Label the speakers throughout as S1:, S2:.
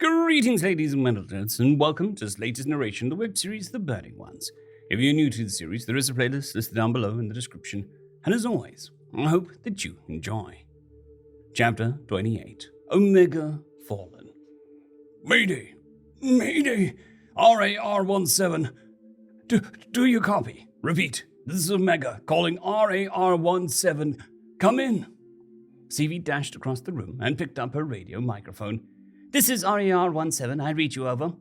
S1: Greetings, ladies and gentlemen, and welcome to this latest narration of the web series, The Burning Ones. If you're new to the series, there is a playlist listed down below in the description, and as always, I hope that you enjoy. Chapter 28, Omega Fallen. Mayday! Mayday! RAR-17. Do you copy? Repeat, this is Omega, calling RAR-17. Come in. CV dashed across the room and picked up her radio microphone. This is RAR-17, I read you over.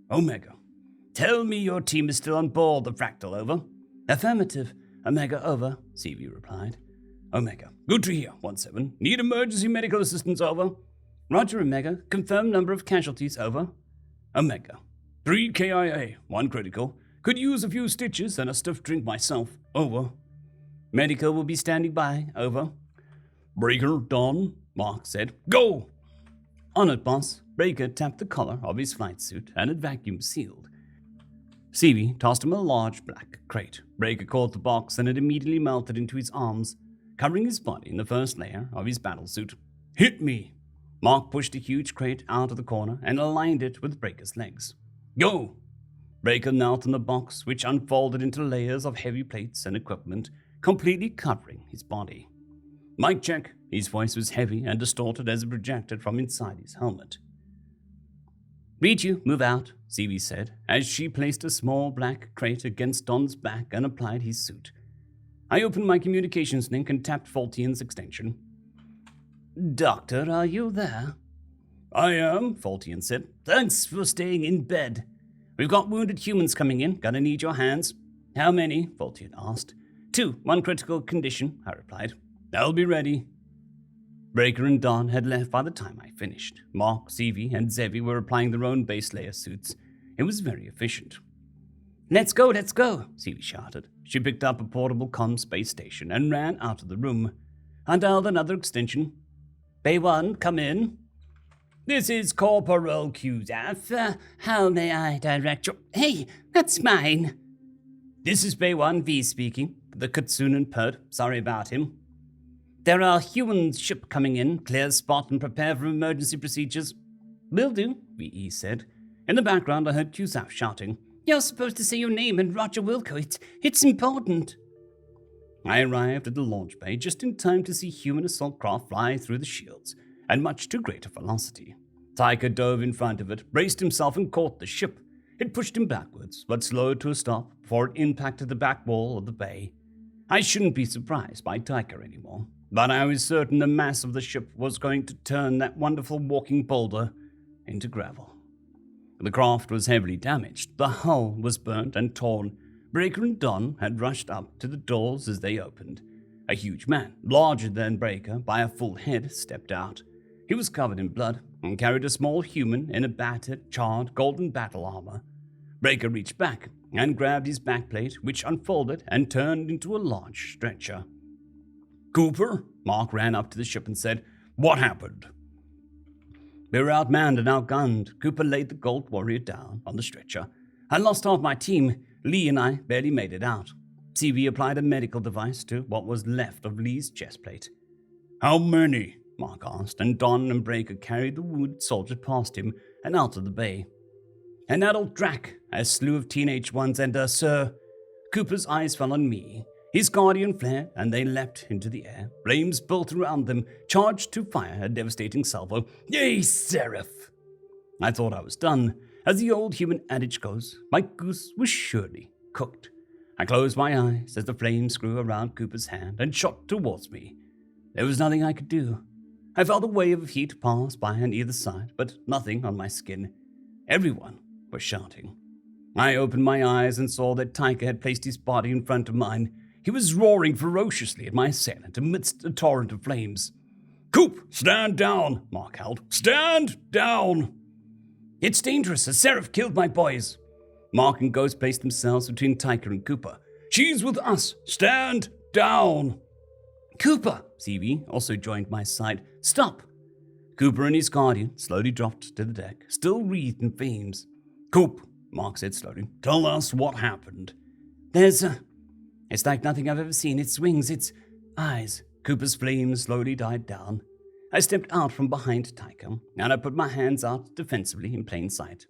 S1: Omega. Tell me your team is still on board the Fractal, over. Affirmative. Omega, over, CV replied. Omega. Good to hear, 17. Need emergency medical assistance, over. Roger, Omega. Confirmed number of casualties, over. Omega. 3 KIA, 1 critical. Could use a few stitches and a stiff drink myself, over. Medical will be standing by, over. Breaker, Dawn, Mark said. Go! On it, boss. Breaker tapped the collar of his flight suit and it vacuum sealed. CV tossed him a large black crate. Breaker caught the box and it immediately melted into his arms, covering his body in the first layer of his battle suit. Hit me! Mark pushed a huge crate out of the corner and aligned it with Breaker's legs. Go! Breaker knelt on the box, which unfolded into layers of heavy plates and equipment, completely covering his body. Mic check. His voice was heavy and distorted as it projected from inside his helmet. Read you, move out, CV said, as she placed a small black crate against Don's back and applied his suit. I opened my communications link and tapped Fultian's extension. Doctor, are you there? I am, Fultian said. Thanks for staying in bed. We've got wounded humans coming in. Gonna need your hands. How many? Fultian asked. 2, 1 critical condition, I replied. I'll be ready. Breaker and Don had left by the time I finished. Mark, CV, and Zevi were applying their own base layer suits. It was very efficient. Let's go, CV shouted. She picked up a portable comm space station and ran out of the room. I dialed another extension. Bay 1, come in. This is Corporal Qzaf. How may I direct your... Hey, that's mine. This is Bay 1V speaking. The Katsunan purred. Sorry about him. There are human ship coming in. Clear spot and prepare for emergency procedures. Will do, VE said. In the background, I heard Qzaf shouting. You're supposed to say your name and Roger Wilco. It's important. I arrived at the launch bay just in time to see human assault craft fly through the shields, and much too great a velocity. Tyker dove in front of it, braced himself and caught the ship. It pushed him backwards, but slowed to a stop before it impacted the back wall of the bay. I shouldn't be surprised by Tyker anymore, but I was certain the mass of the ship was going to turn that wonderful walking boulder into gravel. The craft was heavily damaged. The hull was burnt and torn. Breaker and Don had rushed up to the doors as they opened. A huge man, larger than Breaker by a full head, stepped out. He was covered in blood and carried a small human in a battered, charred, golden battle armor. Breaker reached back and grabbed his backplate, which unfolded and turned into a large stretcher. Cooper? Mark ran up to the ship and said, What happened? We were outmanned and outgunned. Cooper laid the gold warrior down on the stretcher. I lost half my team. Lee and I barely made it out. CV applied a medical device to what was left of Lee's chest plate. How many? Mark asked, and Don and Breaker carried the wounded soldier past him and out of the bay. An adult Drac, a slew of teenage ones, and Sir. Cooper's eyes fell on me. His guardian flared, and they leapt into the air. Flames built around them, charged to fire a devastating salvo. Yay, Seraph! I thought I was done. As the old human adage goes, my goose was surely cooked. I closed my eyes as the flames grew around Cooper's hand and shot towards me. There was nothing I could do. I felt a wave of heat pass by on either side, but nothing on my skin. Everyone was shouting. I opened my eyes and saw that Tyker had placed his body in front of mine. He was roaring ferociously at my assailant amidst a torrent of flames. Coop, stand down, Mark howled. Stand down! It's dangerous. A Seraph killed my boys. Mark and Ghost placed themselves between Tyker and Cooper. She's with us. Stand down! Cooper, CV also joined my side. Stop! Cooper and his guardian slowly dropped to the deck, still wreathed in flames. Coop, Mark said slowly, tell us what happened. It's like nothing I've ever seen. Its wings, its eyes. Cooper's flames slowly died down. I stepped out from behind Tycho, and I put my hands out defensively in plain sight.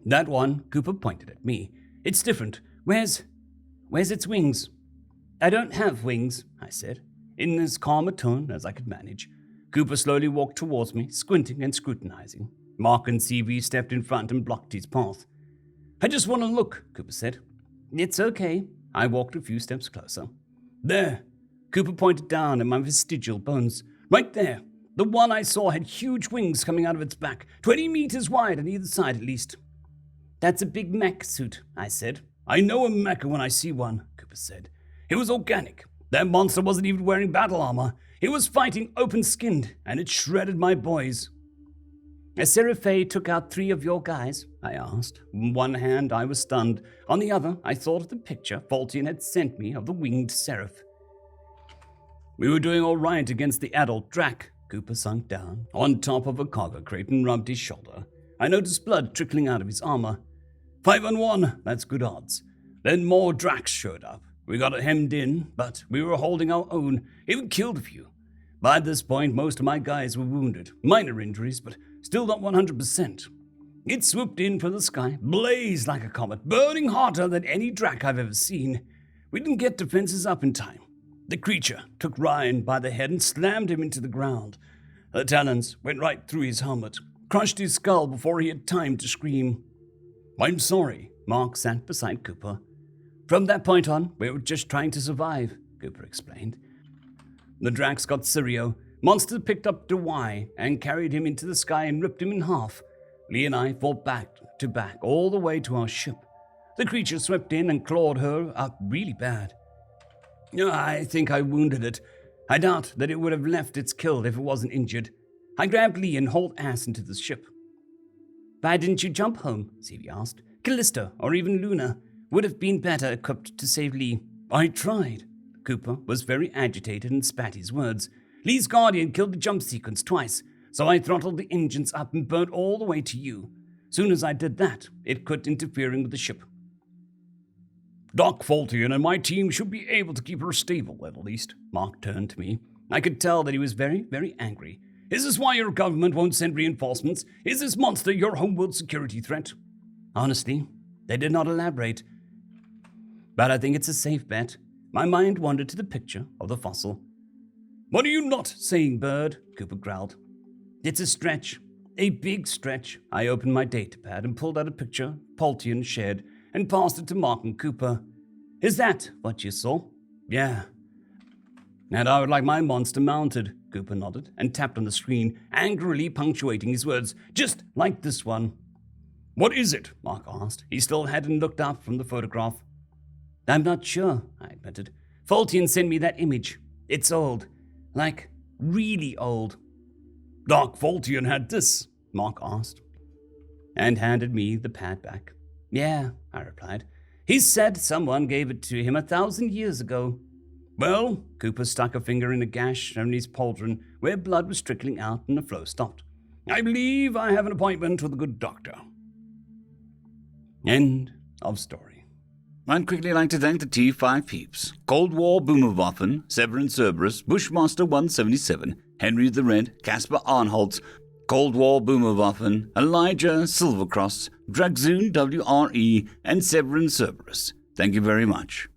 S1: That one, Cooper pointed at me. It's different. Where's its wings? I don't have wings, I said, in as calm a tone as I could manage. Cooper slowly walked towards me, squinting and scrutinizing. Mark and CV stepped in front and blocked his path. I just want to look, Cooper said. It's okay. I walked a few steps closer. There. Cooper pointed down at my vestigial bones. Right there. The one I saw had huge wings coming out of its back, 20 meters wide on either side at least. That's a big mech suit, I said. I know a mecha when I see one, Cooper said. It was organic. That monster wasn't even wearing battle armor. It was fighting open-skinned, and it shredded my boys. As Seraphe took out 3 of your guys, I asked. In one hand, I was stunned. On the other, I thought of the picture Fultian had sent me of the winged seraph. We were doing all right against the adult Drak. Cooper sunk down, on top of a cargo crate, and rubbed his shoulder. I noticed blood trickling out of his armor. 5-on-1, that's good odds. Then more Draks showed up. We got hemmed in, but we were holding our own, even killed a few. By this point, most of my guys were wounded, minor injuries, but still not 100%. It swooped in from the sky, blazed like a comet, burning hotter than any Drak I've ever seen. We didn't get defenses up in time. The creature took Ryan by the head and slammed him into the ground. The talons went right through his helmet, crushed his skull before he had time to scream. I'm sorry, Mark sat beside Cooper. From that point on, we were just trying to survive, Cooper explained. The Draks got Sirio. Monster picked up Dubois and carried him into the sky and ripped him in half. Lee and I fought back to back all the way to our ship. The creature swept in and clawed her up really bad. I think I wounded it. I doubt that it would have left its kill if it wasn't injured. I grabbed Lee and hauled ass into the ship. Why didn't you jump home? CV asked. Callisto, or even Luna, would have been better equipped to save Lee. I tried. Cooper was very agitated and spat his words. Lee's Guardian killed the jump sequence twice, so I throttled the engines up and burnt all the way to you. Soon as I did that, it quit interfering with the ship. Doc Fultian and my team should be able to keep her stable, at least. Mark turned to me. I could tell that he was very, very angry. Is this why your government won't send reinforcements? Is this monster your homeworld security threat? Honestly, they did not elaborate. But I think it's a safe bet. My mind wandered to the picture of the fossil. What are you not saying, Bird? Cooper growled. It's a stretch. A big stretch. I opened my datapad and pulled out a picture Fultian shared and passed it to Mark and Cooper. Is that what you saw? Yeah. And I would like my monster mounted, Cooper nodded and tapped on the screen, angrily punctuating his words, just like this one. What is it? Mark asked. He still hadn't looked up from the photograph. I'm not sure, I admitted. Fultian sent me that image. It's old. Like, really old. Doc Fultian had this, Mark asked, and handed me the pad back. Yeah, I replied. He said someone gave it to him 1,000 years ago. Well, Cooper stuck a finger in a gash on his pauldron where blood was trickling out and the flow stopped. I believe I have an appointment with a good doctor. End of story.
S2: I'd quickly like to thank the T5 peeps. Cold War Boomerwaffen, Sevaren Serberous, Bushmaster 177, Henry the Red, Casper Arnholtz, Cold War Boomerwaffen, Elijah Silvercross, Dragzoon W.R.E, and Sevaren Serberous. Thank you very much.